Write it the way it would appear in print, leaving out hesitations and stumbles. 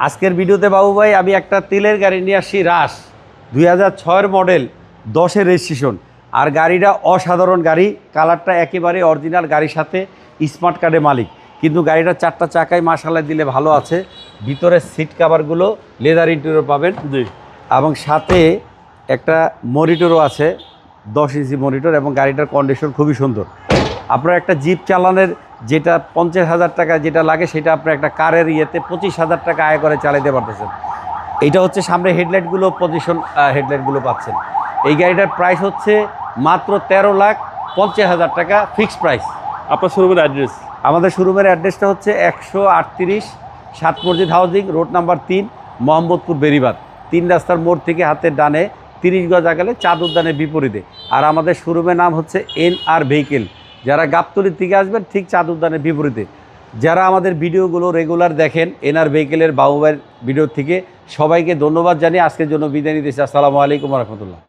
আজকের ভিডিওতে বাবু ভাই আমি একটা তেলের গাড়ি নিয়ে আসছি রাশ 2006 মডেল 10-এর রেজিস্ট্রেশন। আর গাড়িটা অসাধারণ গাড়ি, কালারটা একেবারে অরিজিনাল, গাড়ির সাথে স্মার্ট কার্ডের মালিক। কিন্তু গাড়িটা 4টা চাকায় মাশাআল্লাহ দিলে ভালো আছে। ভিতরে সিট কাভারগুলো লেদার ইন্টেরিয়র পাবেন এবং সাথে একটা মনিটরও আছে, 10 ইঞ্চি মনিটর, এবং গাড়িটার কন্ডিশন খুবই সুন্দর। আপনার একটা জিপ চালানোর যেটা 50,000 টাকা যেটা লাগে, সেটা আপনার একটা কারের ইয়েতে 25,000 টাকা আয় করে চালাতে পারতেছেন। এইটা হচ্ছে সামনে হেডলাইটগুলো, পজিশন হেডলাইটগুলো পাচ্ছেন। এই গাড়িটার প্রাইস হচ্ছে মাত্র 13,50,000 টাকা ফিক্সড প্রাইস। আপনার শোরুমের অ্যাড্রেস? আমাদের শোরুমের অ্যাড্রেসটা হচ্ছে 138 সাত মসজিদ housing, road number 3, Mohammadpur Beribadh. 3 রাস্তার মোড় থেকে হাতের ডানে 30 গজ আগালে চাঁদ উদ্যানের বিপরীতে। আর আমাদের শোরুমের নাম হচ্ছে NR ভেহিকেল। যারা গাবতলীর থেকে আসবেন ঠিক চাঁদ উদ্যানের বিপরীতে। যারা আমাদের ভিডিওগুলো রেগুলার দেখেন NR ভেহিকেলের বাবু ভাইয়ের ভিডিও থেকে, সবাইকে ধন্যবাদ জানিয়ে আজকের জন্য বিদায় নিতেছি। আসসালামু আলাইকুম রহমতুল্লাহ।